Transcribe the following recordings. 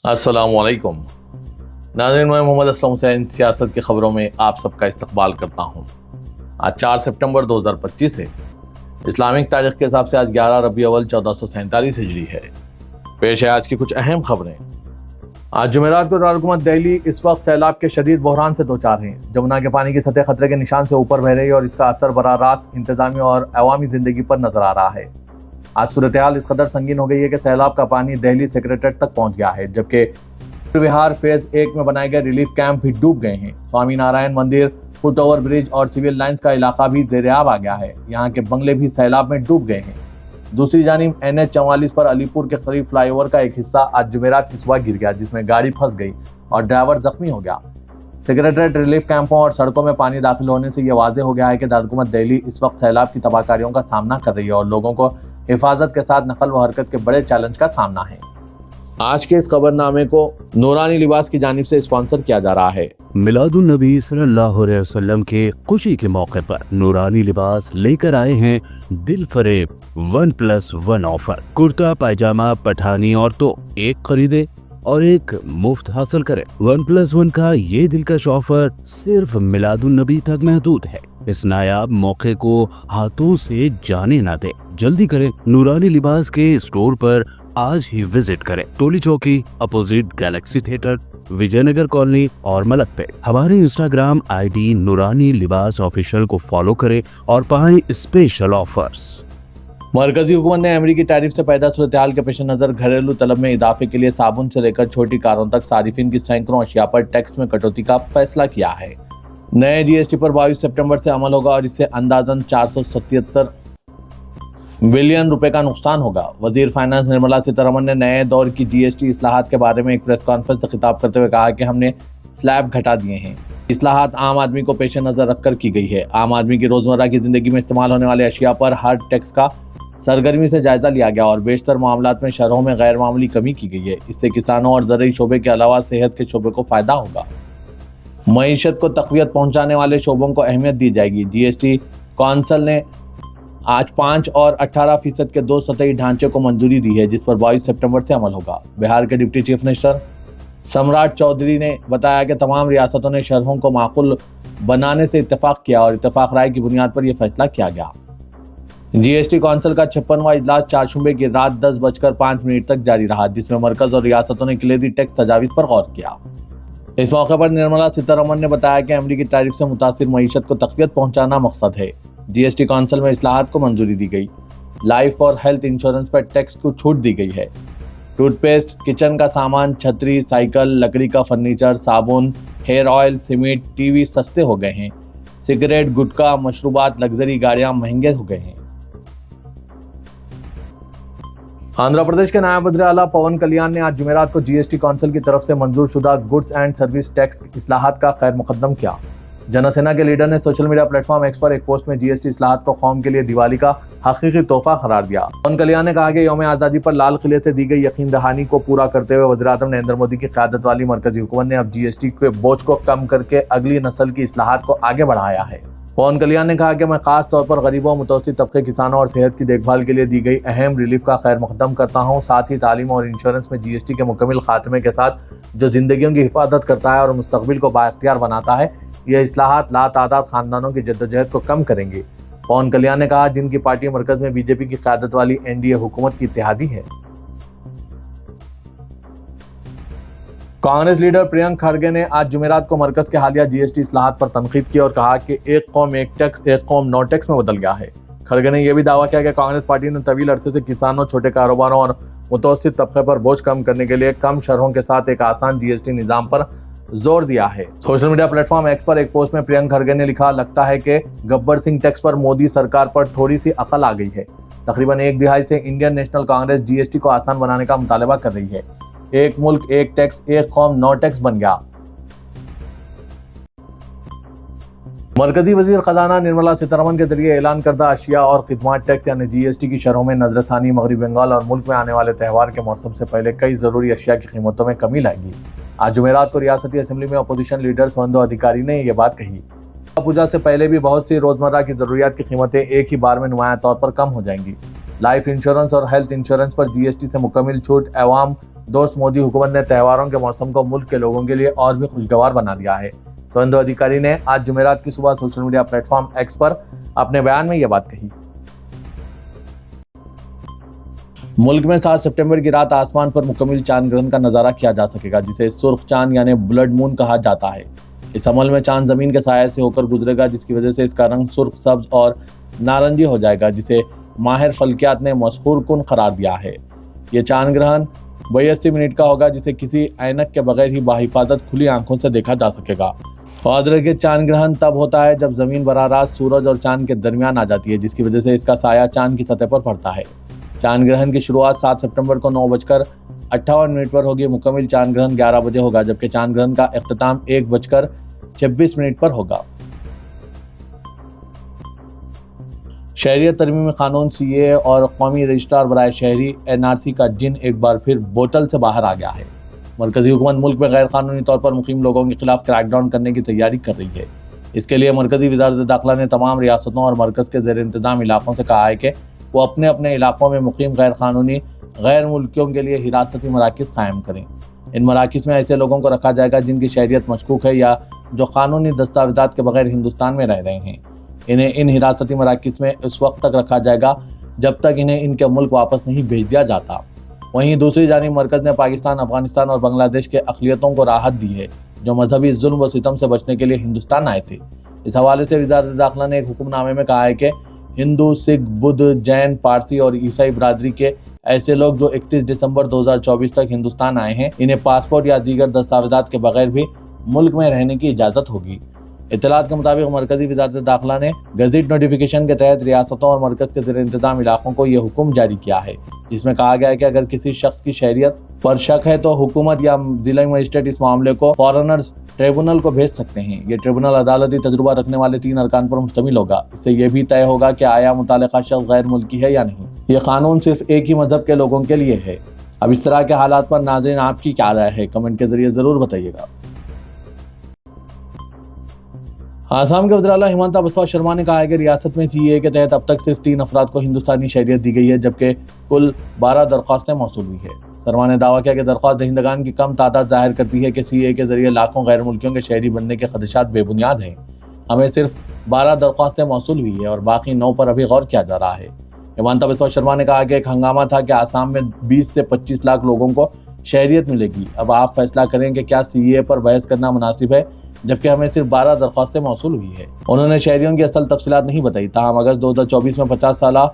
अस्सलाम वालेकुम नाज़रीन, मैं मोहम्मद असलम हुसैन सियासत की खबरों में आप सबका इस्तकबाल करता हूँ। आज 4 सितंबर 2025 है। इस्लामिक तारीख के हिसाब से आज 11 रबी अव्वल 1447 हिजरी है। पेश है आज की कुछ अहम खबरें। आज जुमेरात को दारुल दिल्ली इस वक्त सैलाब के शदीद बहरान से दो चार हैं। जमुना के पानी की सतह खतरे के निशान से ऊपर बह रही है और इसका असर बराह रास्त इंतजामी और अवामी जिंदगी पर नजर आ रहा है। आज सूरत हाल इस कदर संगीन हो गई है कि सैलाब का पानी दिल्ली सेक्रेटेरिएट तक पहुंच गया है, जबकि विहार फेज 1 में बनाए गए रिलीफ कैंप भी डूब गए हैं। स्वामी नारायण मंदिर, फुट ओवर ब्रिज और सिविल लाइंस का इलाका भी ज़ेर-ए-आब आ गया है। यहाँ के बंगले भी सैलाब में डूब गए हैं। दूसरी जानिब NH 44 पर अलीपुर के करीब फ्लाईओवर का एक हिस्सा आज जुमेरात की सुबह गिर गया, जिसमें गाड़ी फंस गई और ड्राइवर जख्मी हो गया। सेक्रेटेरिएट, रिलीफ कैंपों और सड़कों में पानी दाखिल होने से यह वाज़ेह हो गया है कि दारुल दिल्ली इस वक्त सैलाब की तबाहकारियों का सामना कर रही है और लोगों को हिफाजत के साथ नकल व हरकत के बड़े चैलेंज का सामना है। आज के इस खबरनामे को नूरानी लिबास की जानिब से स्पॉन्सर किया जा रहा है। मिलादुन नबी सल्लल्लाहु अलैहि वसल्लम के खुशी के मौके पर नूरानी लिबास लेकर आए हैं दिल फरेब 1+1 ऑफर। कुर्ता पायजामा पठानी और तो एक खरीदे और एक मुफ्त हासिल करें। 1+1 का ये दिलकश ऑफर सिर्फ मिलादुन नबी तक महदूद है। इस नायाब मौके को हाथों से जाने ना दे। जल्दी करें, नूरानी लिबास के स्टोर पर आज ही विजिट करें। Toli Chowki opposite galaxy theatre, Vijayanagar colony और मलक पे। हमारे इंस्टाग्राम ID नूरानी लिबास ऑफिशियल को फॉलो करें और पाएं स्पेशल ऑफर्स। मरकजी हुकूमत ने अमरीकी टैरिफ से पैदा सूरत हाल के पेश नज़र घरेलू तलब में इजाफे के लिए साबुन से लेकर छोटी कारों तक सारिफिन की सैकड़ों अशिया पर टैक्स में कटौती का फैसला किया है। नए GST पर 22 सितंबर से अमल होगा और इससे अंदाजन 477 बिलियन रुपए का नुकसान होगा। वजीर फाइनेंस निर्मला सीतारमण ने नए दौर की GST इस्लाहात के बारे में एक प्रेस कॉन्फ्रेंस से खिताब करते हुए कहा कि हमने स्लैब घटा दिए हैं। इस्लाहात आम आदमी को पेश नज़र रखकर की गई है। आम आदमी की रोजमर्रा की जिंदगी में इस्तेमाल होने वाले अशिया पर हर टैक्स का सरगर्मी से जायजा लिया गया और बेशतर मामलात में शरहों में गैर मामूली कमी की गई है। इससे किसानों और ज़रूरी शोबे के अलावा सेहत के शोबे को फायदा होगा। मईशत को तक़वियत पहुंचाने वाले शोबों को अहमियत दी जाएगी। GST कौंसिल ने आज 5 और 18% के 2 सतही ढांचे को मंजूरी दी है, जिस पर 22 सितंबर से अमल होगा। बिहार के डिप्टी चीफ मिनिस्टर सम्राट चौधरी ने बताया कि तमाम रियासतों ने शरहों को माकूल बनाने से इत्तेफाक किया और इत्तेफाक राय की बुनियाद पर यह फैसला किया गया। GST कौंसिल का 56वां इजलास चारशंबे की रात 10:05 तक जारी रहा, जिसमें मरकज और रियासतों ने किलेदी टैक्स तजावीज़ पर गौर किया। इस मौके पर निर्मला सीतारमण ने बताया कि अमरीकी टैरिफ से मुतासिर मईशत को तक़वियत पहुंचाना मकसद है। GST कौंसिल में इस्लाहात को मंजूरी दी गई। लाइफ और हेल्थ इंश्योरेंस पर टैक्स को छूट दी गई है। टूथपेस्ट, किचन का सामान, छतरी, साइकिल, लकड़ी का फर्नीचर, साबुन, हेयर ऑयल, सीमेंट, TV सस्ते हो गए हैं। सिगरेट, गुटखा, मशरूबात, लग्जरी गाड़ियां महंगे हो गए हैं। आंध्र प्रदेश के नायब वज़ीर आला पवन कल्याण ने आज जुमेरात को GST कौंसिल की तरफ से मंजूर शुदा गुड्स एंड सर्विस टैक्स इस्लाहात का खैर मुकद्दम किया। जनसेना के लीडर ने सोशल मीडिया प्लेटफॉर्म X पर एक पोस्ट में GST इस्लाहात को कौम के लिए दिवाली का हकीकी तोहफा करार दिया। पवन कल्याण ने कहा कि यौम आज़ादी पर लाल किले से दी गई यकीन दहानी को पूरा करते हुए वज़ीर-ए-आज़म नरेंद्र मोदी की क़यादत वाली मरकजी हुकूमत ने अब GST के बोझ को कम करके अगली नस्ल की इस्लाहात को आगे बढ़ाया है। पवन कल्याण ने कहा कि मैं खास तौर पर गरीबों, मुतवस्सित तबके, किसानों और सेहत की देखभाल के लिए दी गई अहम रिलीफ का खैर मुकद्दम करता हूँ। साथ ही तालीम और इंश्योरेंस में GST के मुकम्मल खात्मे के साथ जो जिंदगियों की हिफाजत करता है और मुस्तकबिल को बाइख्तियार बनाता है, यह इस्लाहात लातादाद खानदानों की जद्दोजहद को कम करेंगे। पवन कल्याण ने कहा, जिनकी पार्टी मरकज में BJP की क़यादत वाली NDA हुकूमत की इत्तेहादी है। कांग्रेस लीडर प्रियंक खड़गे ने आज जुमेरात को मरकज के हालिया GST इस्लाहात पर तनकीद की और कहा कि एक कौम एक टैक्स, एक कौम नो टैक्स में बदल गया है। खड़गे ने यह भी दावा किया कि कांग्रेस पार्टी ने तवील अरसे से किसानों, छोटे कारोबारों और मुतवस्सित तबके पर बोझ कम करने के लिए कम शरहों के साथ एक आसान GST निज़ाम पर जोर दिया है। सोशल मीडिया प्लेटफॉर्म X पर एक पोस्ट में प्रियंक खड़गे ने लिखा, लगता है कि गब्बर सिंह टैक्स पर मोदी सरकार पर थोड़ी सी अकल आ गई है। तकरीबन एक दिहाई से इंडियन नेशनल कांग्रेस GST को आसान बनाने का मुतालबा कर रही है। एक मुल्क एक टैक्स, एक कौम नो टैक्स बन गया। मरकजी वजीर खजाना निर्मला सीतारमण के जरिए ऐलान करदा अशिया और खिदमात टैक्स यानी GST की शरहों में नजरसानी मगरबी बंगाल और मुल्क में आने वाले त्यौहार के मौसम से पहले कई जरूरी अशिया की कीमतों में कमी लाएगी। आज जुमेरात को रियासती असेंबली में अपोजिशन लीडर सुवेंदु अधिकारी ने यह बात कही। पूजा से पहले भी बहुत सी रोजमर्रा की जरूरियात की कीमतें एक ही बार में नुमाया तौर पर कम हो जाएंगी। लाइफ इंश्योरेंस और हेल्थ इंश्योरेंस पर GST से मुकम्मल छूट अवाम दोस्त मोदी हुकूमत ने त्योहारों के मौसम को मुल्क के लोगों के लिए और भी खुशगवार बना दिया है। सुवेंदु अधिकारी ने आज जुमेरात की सुबह सोशल मीडिया प्लेटफॉर्म एक्स पर अपने बयान में यह बात कही। मुल्क में 7 सितंबर की रात आसमान पर मुकम्मल चांद ग्रहण का नजारा किया जा सकेगा, जिसे सुर्ख चांद यानी ब्लड मून कहा जाता है। इस अमल में चांद जमीन के साये से होकर गुजरेगा, जिसकी वजह से इसका रंग सुर्ख, सब्ज और नारंगी हो जाएगा, जिसे माहिर फल्कियात ने मशहूर कुन करार दिया है। ये चांद ग्रहण 82 मिनट का होगा, जिसे किसी ऐनक के बगैर ही बाहिफाजत खुली आंखों से देखा जा सकेगा। याद रखिए, चांद ग्रहण तब होता है जब जमीन बराह रास्त सूरज और चांद के दरमियान आ जाती है, जिसकी वजह से इसका साया चांद की सतह पर पड़ता है। चांद ग्रहण की शुरुआत 7 सितंबर को 9:58 पर होगी। मुकम्मल चांद ग्रहण 11 बजे होगा, जबकि चांद ग्रहण का इख्तिताम 1:26 पर होगा। शहरियत तरमीमी कानून CAA और कौमी रजिस्ट्रार बराए शहरी NRC का जिन एक बार फिर बोतल से बाहर आ गया है। मरकजी हुकूमत मुल्क में गैर कानूनी तौर पर मुकीम लोगों के खिलाफ क्रैकडाउन करने की तैयारी कर रही है। इसके लिए मरकजी वज़ारत दाखिला ने तमाम रियासतों और मरकज़ के ज़ेर इंतज़ाम इलाकों से कहा है कि वो अपने अपने इलाकों में मुकीम गैर कानूनी गैर मुल्कियों के लिए हिरासती मराकज़ कायम करें। इन मराकज़ में ऐसे लोगों को रखा जाएगा जिनकी शहरियत मशकूक है या जो कानूनी दस्तावेज़ात के बगैर हिंदुस्तान में रह रहे हैं। इन्हें इन हिरासती मराकज़ में उस वक्त तक रखा जाएगा जब तक इन्हें इनके मुल्क वापस नहीं भेज दिया जाता। वहीं दूसरी जानिब मरकज़ ने पाकिस्तान, अफगानिस्तान और बांग्लादेश के अक़लियतों को राहत दी है जो मजहबी जुल्म व सितम से बचने के लिए हिंदुस्तान आए थे। इस हवाले से वज़ारत दाखिला ने एक हुक्मनामे में कहा है कि हिंदू, सिख, बुद्ध, जैन, पारसी और ईसाई बरादरी के ऐसे लोग जो 31 दिसंबर 2024 तक हिंदुस्तान आए हैं, इन्हें पासपोर्ट या दीगर दस्तावेज़ात के बगैर भी मुल्क में रहने की इजाज़त होगी। इत्तलात के मुताबिक मरकजी वज़ारत दाखिला ने गज़ेट नोटिफिकेशन के तहत रियासतों और मरकज़ के ज़ेर इंतज़ाम इलाकों को यह हुक्म जारी किया है, जिसमें कहा गया है कि अगर किसी शख्स की शहरियत पर शक है तो हुकूमत या जिला मजिस्ट्रेट इस मामले को फॉरेनर्स ट्रिब्यूनल को भेज सकते हैं। ये ट्रिब्यूनल अदालती तजुर्बा रखने वाले 3 अरकान पर मुश्तमिल होगा। इससे यह भी तय होगा कि आया मुतालिका शख्स गैर मुल्की है या नहीं। ये कानून सिर्फ एक ही मजहब के लोगों के लिए है। अब इस तरह के हालात पर नाज़रीन आपकी क्या राय है, कमेंट के जरिए ज़रूर बताइएगा। आसाम के वज़ीर-ए-आला हिमंता बिस्वा शर्मा ने कहा है कि रियासत में CAA के तहत अब तक सिर्फ 3 अफराद को हिंदुस्तानी शहरियत दी गई है, जबकि कुल 12 दरख्वास्तें मौसूल हुई है। शर्मा ने दावा किया कि दरख्वास्त दहिंदगान की कम तादाद जाहिर करती है कि CAA के जरिए लाखों गैर मुल्कियों के शहरी बनने के खदशात बेबुनियाद हैं। हमें सिर्फ 12 दरख्वास्तें मौसूल हुई है और बाकी 9 पर अभी गौर किया जा रहा है। हिमंता बिस्वा शर्मा ने कहा कि एक हंगामा था कि आसाम में 20 से 25 लाख लोगों को शहरियत मिलेगी। अब आप फैसला करें कि क्या CAA पर बहस करना मुनासिब है, जबकि हमें सिर्फ 12 दरख्वास्तें मौसूल हुई है। उन्होंने शहरियों की असल तफसीलात नहीं बताई। ताहम अगस्त 2024 में 50 साला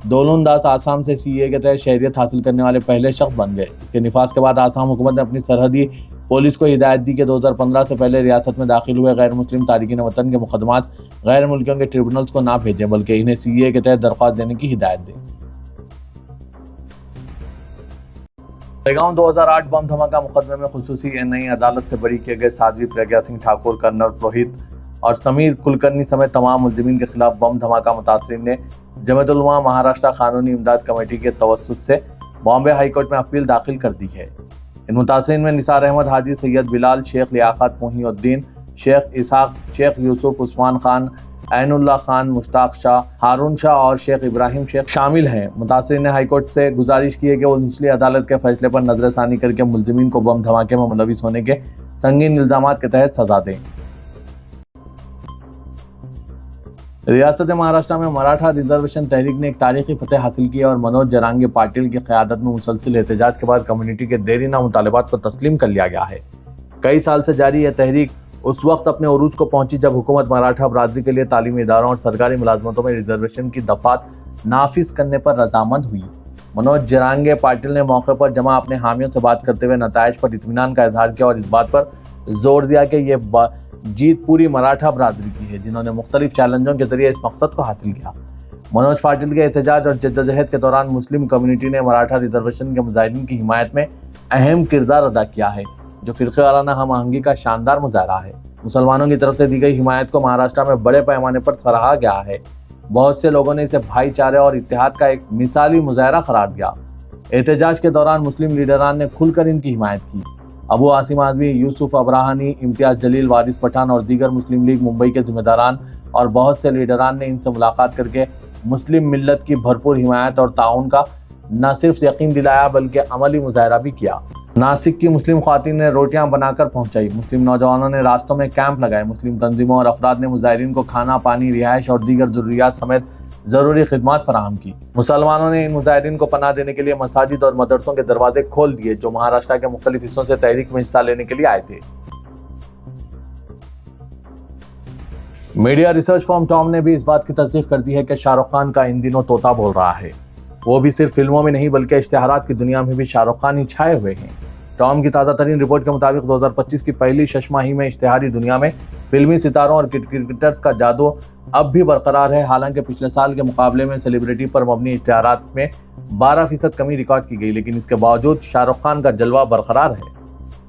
दोलन दास आसाम से CAA के तहत शहरियत हासिल करने वाले पहले शख्स बन गए। इसके निफाज के बाद आसाम हुकूमत ने अपनी सरहदी पुलिस को हिदायत दी कि 2015 से पहले रियासत में दाखिल हुए गैर मुस्लिम तारिकीन वतन के मुकदमात गैर मुल्कियों के ट्रिब्यूनल्स को ना भेजें, बल्कि इन्हें CAA के तहत दरख्वास्त देने की हिदायत दें। बेलगाम 2008 बम धमाका मुकदमे में खुसूसी NI अदालत से बरी किए गए साध्वी प्रज्ञा सिंह ठाकुर, कर्नल पुरोहित और समीर कुलकर्णी समेत तमाम मुल्ज़िमीन के खिलाफ बम धमाका मुतासरीन ने जमीयत उलमा महाराष्ट्र कानूनी इमदाद कमेटी के तवस्सुत से बॉम्बे हाई कोर्ट में अपील दाखिल कर दी है। इन मुतासरीन में निसार अहमद, हाजी सैयद बिलाल, शेख लियाकत मोहिउद्दीन, शेख इसहाक, शेख यूसुफ, उस्मान खान, ऐनुल्लाह खान, मुश्ताक शाह, हारून शाह और शेख इब्राहिम शेख शामिल हैं। मुतासरीन ने हाईकोर्ट से गुजारिश की है कि वो निचली अदालत के फैसले पर नजरसानी करके मुल्ज़िमीन को बम धमाके में मुलविस होने के संगीन इल्जामात के तहत सजा दें। रियासत महाराष्ट्र में मराठा रिजर्वेशन तहरीक ने एक तारीखी फतह हासिल की और मनोज जरांगे पाटिल की क़यादत में मुसलसिल एहतजाज के बाद कम्युनिटी के देरीना मुतालबात को तस्लीम कर लिया गया है। कई साल से जारी यह तहरीक उस वक्त अपने उरूज को पहुंची जब हुकूमत मराठा बरादरी के लिए तालीमी इदारों और सरकारी मुलाजमतों में रिजर्वेशन की दफात नाफिज करने पर रजामंद हुई। मनोज जरांगे पाटिल ने मौके पर जमा अपने हामियों से बात करते हुए नताइज पर इत्मीनान का इजहार किया और इस बात पर जोर दिया कि यह जीत पूरी मराठा बरादरी की है, जिन्होंने मुख्तलिफ चैलेंजों के जरिए इस मकसद को हासिल किया। मनोज पाटिल के एहतजाज और जद्दोजहद के दौरान मुस्लिम कम्युनिटी ने मराठा रिजर्वेशन के मुजाहिदीन की हिमायत में अहम किरदार अदा किया है, जो फिरक़े वाराना हम आहंगी का शानदार मुजाहरा है। मुसलमानों की तरफ से दी गई हिमायत को महाराष्ट्र में बड़े पैमाने पर सराहा गया है। बहुत से लोगों ने इसे भाईचारे और इत्तेहाद का एक मिसाली मुजाहरा करार दिया। एहतजाज के दौरान मुस्लिम लीडरान ने खुलकर इनकी हिमायत की। अबू आसिम आज़मी, यूसुफ अब्राहनी, इम्तियाज जलील, वारिस पठान और दीगर मुस्लिम लीग मुंबई के जिम्मेदारान और बहुत से लीडरान ने इनसे मुलाकात करके मुस्लिम मिल्लत की भरपूर हिमायत और ताउन का نہ صرف یقین دلایا بلکہ عملی مظاہرہ بھی کیا۔ ناسک کی مسلم خواتین نے روٹیاں بنا کر پہنچائی، مسلم نوجوانوں نے راستوں میں کیمپ لگائے، مسلم تنظیموں اور افراد نے مظاہرین کو کھانا، پانی، رہائش اور دیگر ضروریات سمیت ضروری خدمات فراہم کی۔ مسلمانوں نے ان مظاہرین کو پناہ دینے کے لیے مساجد اور مدرسوں کے دروازے کھول دیے جو مہاراشٹر کے مختلف حصوں سے تحریک میں حصہ لینے کے لیے آئے تھے۔ میڈیا ریسرچ فرم ٹام نے بھی اس بات کی تصدیق کر دی ہے کہ شاہ رخ خان کا ان دنوں طوطا بول رہا ہے۔ وہ بھی صرف فلموں میں نہیں بلکہ اشتہارات کی دنیا میں بھی شاہ رخ خان ہی چھائے ہوئے ہیں۔ ٹام کی تازہ ترین رپورٹ کے مطابق 2025 کی پہلی 6 ماہی میں اشتہاری دنیا میں فلمی ستاروں اور کرکٹرز کا جادو اب بھی برقرار ہے، حالانکہ پچھلے سال کے مقابلے میں سیلیبریٹی پر مبنی اشتہارات میں 12% کمی ریکارڈ کی گئی، لیکن اس کے باوجود شاہ رخ خان کا جلوہ برقرار ہے۔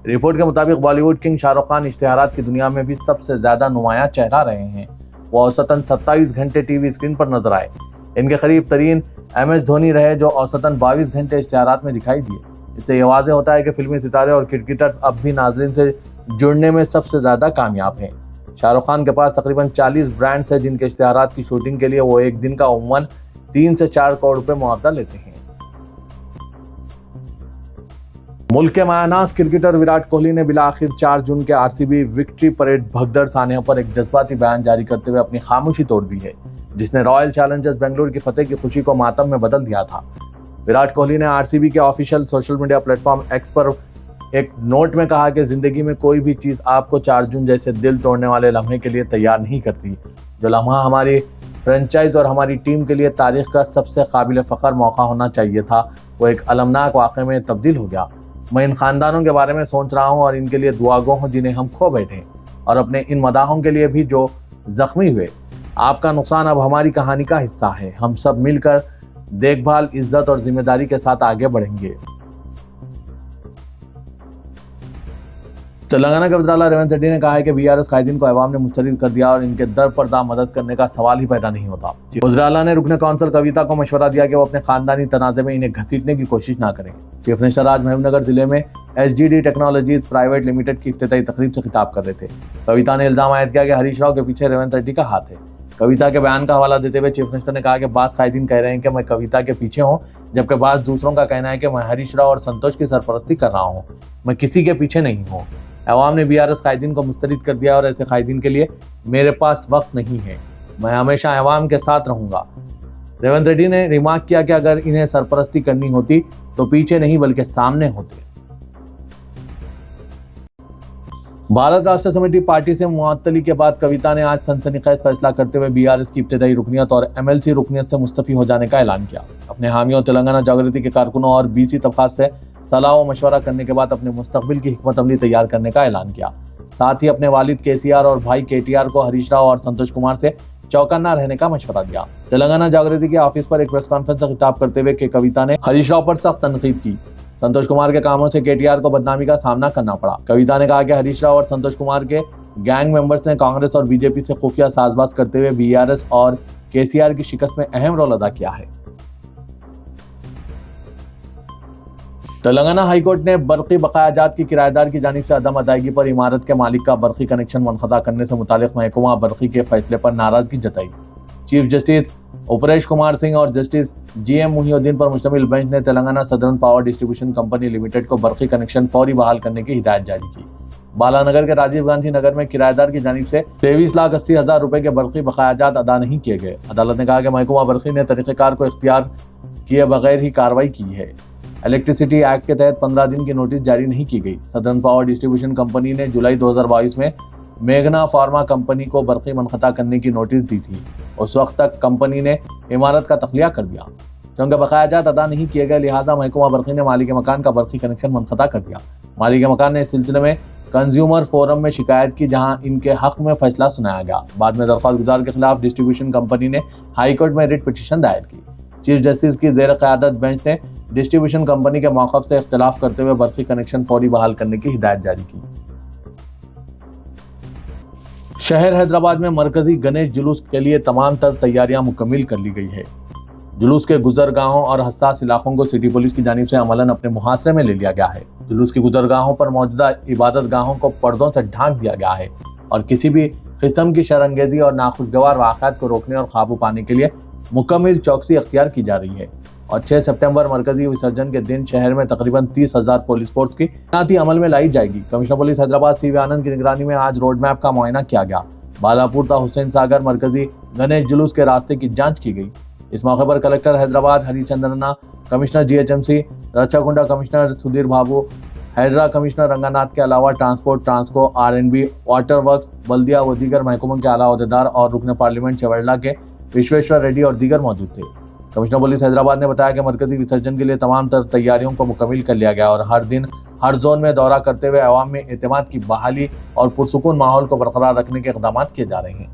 رپورٹ کے مطابق بالی ووڈ کنگ شاہ رخ خان اشتہارات کی دنیا میں بھی سب سے زیادہ نمایاں چہرہ رہے ہیں۔ وہ اوسطاً 27 گھنٹے ٹی وی اسکرین پر نظر آئے۔ ان کے قریب ترین MS دھونی رہے جو اوسطاً 22 گھنٹے اشتہارات میں دکھائی دیے۔ اس سے یہ واضح ہوتا ہے کہ فلمی ستارے اور کرکٹرز اب بھی ناظرین سے جڑنے میں سب سے زیادہ کامیاب ہیں۔ شاہ رخ خان کے پاس تقریباً 40 برانڈز ہیں جن کے اشتہارات کی شوٹنگ کے لیے وہ ایک دن کا عموماً 3 سے 4 کروڑ روپے معاوضہ لیتے ہیں۔ ملک کے مایہ ناز کرکٹر وراٹ کوہلی نے بالآخر 4 جون کے RCB وکٹری پریڈ بھگدڑ سانحہ پر ایک جذباتی بیان جاری کرتے ہوئے اپنی خاموشی توڑ دی ہے، جس نے رائل چیلنجرز بنگلور کی فتح کی خوشی کو ماتم میں بدل دیا تھا۔ وراٹ کوہلی نے RCB کے official social media platform X پر ایک نوٹ میں کہا کہ زندگی میں کوئی بھی چیز آپ کو 4 جون جیسے دل توڑنے والے لمحے کے لیے تیار نہیں کرتی۔ جو لمحہ ہماری فرنچائز اور ہماری ٹیم کے لیے تاریخ کا سب سے قابل فخر موقع ہونا چاہیے تھا، وہ ایک المناک واقعے میں تبدیل ہو گیا۔ میں ان خاندانوں کے بارے میں سوچ رہا ہوں اور ان کے لیے دعا گو ہوں جنہیں ہم کھو بیٹھے، اور اپنے ان مداحوں کے لیے بھی جو زخمی ہوئے۔ آپ کا نقصان اب ہماری کہانی کا حصہ ہے۔ ہم سب مل کر دیکھ بھال، عزت اور ذمہ داری کے ساتھ آگے بڑھیں گے۔ تلنگانہ کے وزیر اعلیٰ ریونت ریڈی نے کہا ہے کہ BRS قائدین کو عوام نے مسترد کر دیا اور ان کے در پردہ مدد کرنے کا سوال ہی پیدا نہیں ہوتا۔ وزیر اعلیٰ نے رکن کونسل کویتا کو مشورہ دیا کہ وہ اپنے خاندانی تنازع میں انہیں گھسیٹنے کی کوشش نہ کریں۔ چیف منسٹر آج محبوب نگر ضلع میں SGD ٹیکنالوجیز پرائیویٹ لمیٹڈ کی افتتاحی تقریب سے خطاب کر رہے تھے۔ کویتا نے الزام عائد کیا کہ ہریش راؤ کے پیچھے ریونت ریڈی کا ہاتھ ہے۔ کویتا کے بیان کا حوالہ دیتے ہوئے چیف منسٹر نے کہا کہ بعض قائدین کہہ رہے ہیں کہ میں کویتا کے پیچھے ہوں، جبکہ بعض دوسروں کا کہنا ہے کہ میں ہریش راؤ اور سنتوش کی سرپرستی کر رہا ہوں۔ میں کسی کے پیچھے نہیں ہوں۔ عوام نے BRS قائدین کو مسترد کر دیا اور ایسے قائدین کے لیے میرے پاس وقت نہیں ہے۔ میں ہمیشہ عوام کے ساتھ رہوں گا۔ ریونت ریڈی نے ریمارک کیا کہ اگر انہیں سرپرستی کرنی ہوتی تو پیچھے نہیں بلکہ سامنے ہوتے۔ بھارت راشٹر سمیتی پارٹی سے معطلی کے بعد کویتا نے آج سنسنیخیز فیصلہ کرتے ہوئے BRS کی ابتدائی رکنیت اور MLC رکنیت سے مستعفی ہو جانے کا اعلان کیا۔ اپنے حامیوں تلنگانہ جاگرتی کے کارکنوں اور BC طبقات سے صلاح و مشورہ کرنے کے بعد اپنے مستقبل کی حکمت عملی تیار کرنے کا اعلان کیا۔ ساتھ ہی اپنے والد KCR اور بھائی KTR کو ہریش راؤ اور سنتوش کمار سے چوکنا رہنے کا مشورہ دیا۔ تلنگانہ جاگرتی کے آفس پر ایک پریس کانفرنس سے خطاب کرتے ہوئے کویتا نے ہریش راؤ پر سخت تنقید کی۔ سنتوش کمار کے کاموں سے KTR کو بدنامی کا سامنا کرنا پڑا۔ کویتا نے کہا کہ ہریش راؤ اور سنتوش کمار کے گینگ ممبرز نے کانگریس اور BJP سے خفیہ ساز باز کرتے ہوئے BRS اور KCR کی شکست میں اہم رول ادا کیا ہے۔ تلنگانہ ہائی کورٹ نے برقی بقایا جات کی کرایہ دار کی جانب سے عدم ادائیگی پر عمارت کے مالک کا برقی کنیکشن منقطع کرنے سے متعلق محکمہ برقی کے فیصلے پر ناراضگی جتائی۔ چیف جسٹس اپریش کمار سنگھ اور جسٹس GM محی الدین پر مشتمل بینچ نے Telangana southern power distribution company limited کو برقی کنیکشن فوری بحال کرنے کی ہدایت جاری کی۔ بالانگر کے راجیو گاندھی نگر میں کرایہ دار کی جانب سے 23,80,000 روپے کے برقی بقایا جات ادا نہیں کیے گئے۔ عدالت نے کہا کہ محکمہ برقی نے طریقہ کار کو اختیار کیے بغیر ہی کارروائی کی ہے۔ الیکٹریسٹی ایکٹ کے تحت 15 دن کی نوٹس جاری نہیں کی گئی۔ سدرن پاور ڈسٹریبیوشن کمپنی نے جولائی 2022 میں میگنا فارما کمپنی کو برقی منقطع کرنے کی نوٹس دی تھی۔ اس وقت تک کمپنی نے عمارت کا تخلیہ کر دیا۔ چونکہ بقایا جات ادا نہیں کیے گئے لہٰذا محکمہ برقی نے مالک مکان کا برقی کنیکشن منقطع کر دیا۔ مالک مکان نے اس سلسلے میں کنزیومر فورم میں شکایت کی جہاں ان کے حق میں فیصلہ سنایا گیا۔ بعد میں درخواست گزار کے خلاف ڈسٹریبیوشن کمپنی نے ہائی کورٹ میں ریٹ پٹیشن دائر کی۔ چیف جسٹس کی زیر قیادت بینچ نے ڈسٹریبیوشن کمپنی کے موقف سے اختلاف کرتے ہوئے برقی کنیکشن فوری بحال کرنے کی ہدایت جاری کی۔ شہر حیدرآباد میں مرکزی گنیش جلوس کے لیے تمام تر تیاریاں مکمل کر لی گئی ہے۔ جلوس کے گزرگاہوں اور حساس علاقوں کو سٹی پولیس کی جانب سے عملاً اپنے محاصرے میں لے لیا گیا ہے۔ جلوس کی گزرگاہوں پر موجودہ عبادت گاہوں کو پردوں سے ڈھانک دیا گیا ہے اور کسی بھی قسم کی شرانگیزی اور ناخوشگوار واقعات کو روکنے اور قابو پانے کے لیے مکمل چوکسی اختیار کی جا رہی ہے۔ اور 6 سپٹمبر مرکزی विसर्जन के दिन शहर में तकरीबन 30,000 पुलिस फोर्स की तैनाती अमल में लाई जाएगी। कमिश्नर पुलिस हैदराबाद सीवी आनंद की निगरानी में आज रोड मैप का मुआयना किया गया। बालापुर ता हुसैन सागर मरकजी गणेश जुलूस के रास्ते की जांच की गई। इस मौके पर collector Hyderabad Harichandana, commissioner GHMC Rachakonda, commissioner Sudhir Babu, Hydraa commissioner Ranganath के अलावा transport, Transco, RNB, water works, बल्दिया व दीगर महकमों के आला अहदेदार और रुकन पार्लियामेंट चेवड़ला के विश्वेश्वर रेड्डी और दीगर मौजूद थे। कमिश्नर पुलिस हैदराबाद ने बताया कि मरकजी विसर्जन के लिए तमाम तैयारियों को मुकम्मल कर लिया गया और हर दिन हर जोन में दौरा करते हुए अवाम में एतमाद की बहाली और पुरसुकून माहौल को बरकरार रखने के इक़दाम किए जा रहे हैं।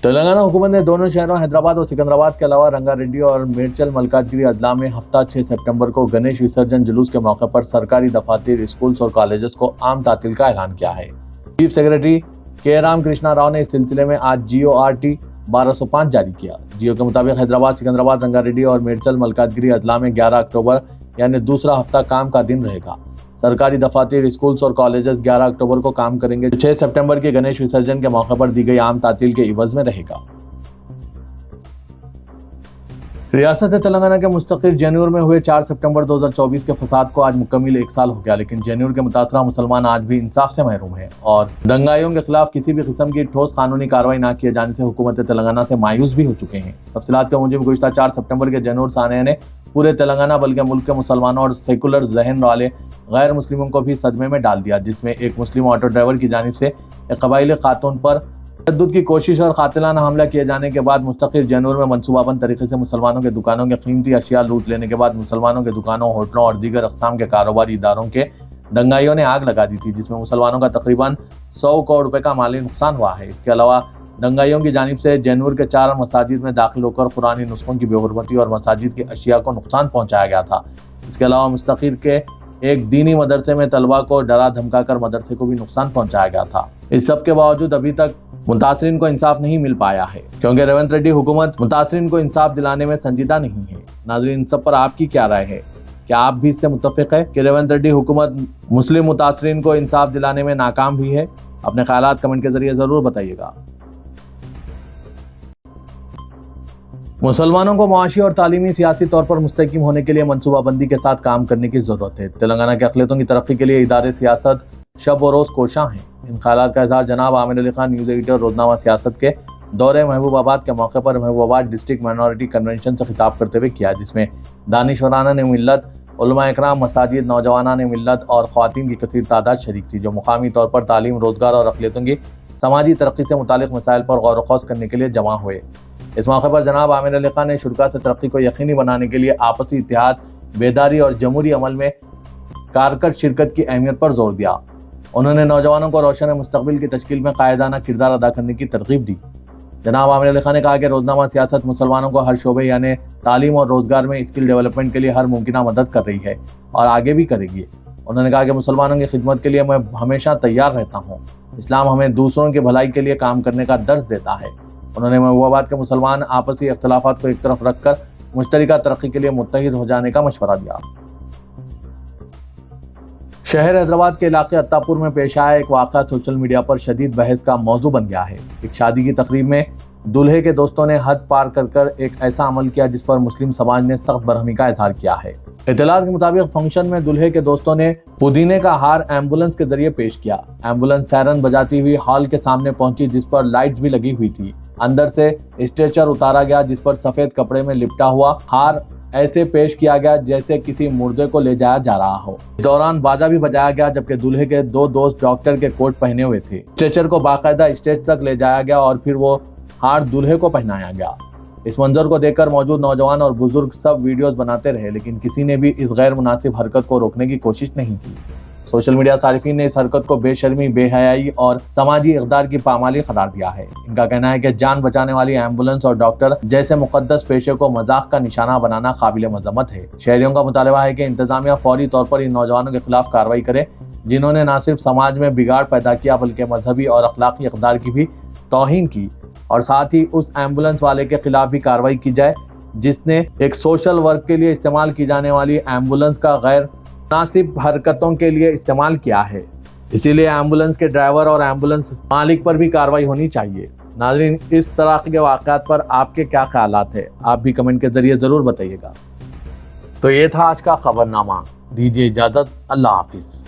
तेलंगाना हुकूमत ने दोनों शहरों हैदराबाद और सिकंदराबाद के अलावा रंगारेड्डी और मेडचल मलकाजगिरी अदला में हफ्ता 6 सितंबर को गणेश विसर्जन जुलूस के मौके पर सरकारी दफातर, स्कूल्स और कॉलेजेस को आम तातील का ऐलान किया है। चीफ सेक्रेटरी के रामकृष्णा राव ने इस सिलसिले में आज GORT 1205 जारी किया। जियो के मुताबिक हैदराबाद, सिकंदराबाद, रंगारेड्डी और मेडचल मलकाजगिरी अदला में 11 अक्टूबर यानी दूसरा हफ्ता काम का दिन रहेगा। सरकारी दफातर, स्कूल्स और कॉलेजेस 11 अक्टूबर को काम करेंगे, जो 6 सितंबर के गणेश विसर्जन के मौके पर दी गई आम तातील के इवज में रहेगा। रियासत तेलंगाना के मुस्तकिल जेन्यूर में हुए 4 सितंबर 2024 के फसाद को आज मुकम्मल 1 साल हो गया, लेकिन जेन्यूर के मुतासरा मुसलमान आज भी इंसाफ से महरूम हैं और दंगाइयों के खिलाफ किसी भी किस्म की ठोस कानूनी कार्रवाई न किए जाने से हुकूमत तेलंगाना से मायूस भी हो चुके हैं। तफसीलात के मुताबिक गुज़िश्ता 4 सितंबर के जेन्यूर सानिया ने पूरे तेलंगाना बल्कि मुल्क के मुसलमानों और सेकुलर जहन वाले गैर मुस्लिमों को भी सदमे में डाल दिया, जिसमें एक मुस्लिम ऑटो ड्राइवर की जानिब से एक कबाइली खातून पर तशद्दुद की कोशिश और कातिलाना हमला किए जाने के बाद मुस्तकिल जेन्यूर में मनसूबाबंद तरीके से मुसलमानों के दुकानों के कीमती अशिया लूट लेने के बाद मुसलमानों के दुकानों, होटलों और दीगर अक़साम के कारोबारी इदारों के दंगाइयों ने आग लगा दी थी, जिसमें मुसलमानों का तकरीबन 100 करोड़ रुपए का माली नुकसान हुआ है। इसके अलावा दंगाइयों की जानिब से जेन्यूर के 4 मसाजिद में दाखिल होकर कुरानी नुस्खों की बेहुरमती और मसाजिद की अशिया को नुकसान पहुँचाया गया था। इसके अलावा मुस्तकिल के एक दीनी मदरसे में तलबा को डरा धमका कर मदरसे को भी नुकसान पहुँचाया गया था। इस सब के बावजूद अभी तक मुतासरीन को इंसाफ नहीं मिल पाया है, क्योंकि रेवंत रेड्डी हुकूमत मुतासरीन को इंसाफ दिलाने में संजीदा नहीं है। नाज़रीन, इन सब पर आपकी क्या राय है? क्या आप भी इससे मुत्तफिक है कि रेवंत रेड्डी हुकूमत मुस्लिम मुतासरीन को इंसाफ दिलाने में नाकाम भी है? अपने ख्यालात कमेंट के जरिए जरूर बताइएगा। मुसलमानों को मुआशी और तालीमी सियासी तौर पर मुस्तकीम होने के लिए मनसूबाबंदी के साथ काम करने की जरूरत है। तेलंगाना के अक़लियतों की तरक्की के लिए इदारे सियासत शब व रोज़ कोशां हैं। इन ख्यालात का इज़हार जनाब आमिर अली खान, न्यूज़ एडिटर, रोजनामा सियासत के दौरे महबूबाबाद के मौके पर महबूबाबाद डिस्ट्रिक्ट माइनॉरिटी कन्वेंशन से खिताब करते हुए किया, जिसमें दानिशवराना ने मिल्लत, उलमा इकराम, मसाजिद, नौजवाना ने मिल्लत और ख़वातीन की कसीर तादाद शरीक थी, जो मुकामी तौर पर तालीम, रोज़गार और अक़लियतों की समाजी तरक्की से मुतालिक मसाइल पर गौर व खौस करने के लिए जमा हुए। इस मौके पर जनाब आमिर अली खान ने शुरका से तरक्की को यकीनी बनाने के लिए आपसी इत्तेहाद, बेदारी और जमहूरी अमल में कारगर शिरकत की अहमियत पर जोर दिया। उन्होंने नौजवानों को रोशन मुस्तकबिल की तश्कील में कायदाना किरदार अदा करने की तरगीब दी। जनाब आमिर अली खान ने कहा कि रोजनामा सियासत मुसलमानों को हर शोबे यानी तालीम और रोजगार में स्किल डेवलपमेंट के लिए हर मुमकिन मदद कर रही है और आगे भी करेगी। उन्होंने कहा कि मुसलमानों की खिदमत के लिए मैं हमेशा तैयार रहता हूँ। इस्लाम हमें दूसरों की भलाई के लिए काम करने का दर्ज देता है। उन्होंने महबूबाबाद के मुसलमान आपसी इख्तलाफात को एक तरफ रखकर मुश्तरका तरक्की के लिए मुत्तहिद हो जाने का मशवरा दिया। शहर हैदराबाद के इलाके अत्तापुर में पेश आया एक वाक़या सोशल मीडिया पर शदीद बहस का मौजू बन गया है। एक शादी की तकरीब में दूल्हे के दोस्तों ने हद पार कर एक ऐसा अमल किया जिस पर मुस्लिम समाज ने सख्त बरहमी का इजहार किया है। इत्तलात के मुताबिक फंक्शन में दूल्हे के दोस्तों ने पुदीने का हार एम्बुलेंस के जरिए पेश किया। एम्बुलेंस सायरन बजाती हुई हॉल के सामने पहुंची, जिस पर लाइट्स भी लगी हुई थी। अंदर से स्ट्रेचर उतारा गया, जिस पर सफेद कपड़े में लिपटा हुआ हार ऐसे पेश किया गया जैसे किसी मुर्दे को ले जाया जा रहा हो। इस दौरान बाजा भी बजाया गया, जबकि दूल्हे के 2 दोस्त डॉक्टर के कोट पहने हुए थे। स्ट्रेचर को बाकायदा स्टेज तक ले जाया गया और फिर वो हार दूल्हे को पहनाया गया। इस मंजर को देखकर मौजूद नौजवान और बुजुर्ग सब वीडियोस बनाते रहे, लेकिन किसी ने भी इस गैर मुनासिब हरकत को रोकने की कोशिश नहीं की। सोशल मीडिया सारिफीन ने इस हरकत को बेशर्मी, बेहयाई और समाजी इक़दार की पामाली करार दिया है। इनका कहना है कि जान बचाने वाली एम्बुलेंस और डॉक्टर जैसे मुकद्दस पेशे को मजाक का निशाना बनाना काबिल मजम्मत है। शहरियों का मुतालबा है कि इंतजामिया फौरी तौर पर इन नौजवानों के खिलाफ कार्रवाई करे, जिन्होंने न सिर्फ समाज में बिगाड़ पैदा किया बल्कि मजहबी और अखलाकी इक़दार की भी तौहीन की, और साथ ही उस एम्बुलेंस वाले के खिलाफ भी कार्रवाई की जाए जिसने एक सोशल वर्क के लिए इस्तेमाल की जाने वाली एम्बुलेंस का गैर मुनासिब हरकतों के लिए इस्तेमाल किया है। इसीलिए एम्बुलेंस के ड्राइवर और एम्बुलेंस मालिक पर भी कार्रवाई होनी चाहिए। ناظرین اس طرح کے واقعات پر آپ کے کیا خیالات ہیں؟ آپ بھی کمنٹ کے ذریعے ضرور بتائیے گا۔ تو یہ تھا آج کا خبرنامہ، دیجیے اجازت، اللہ حافظ۔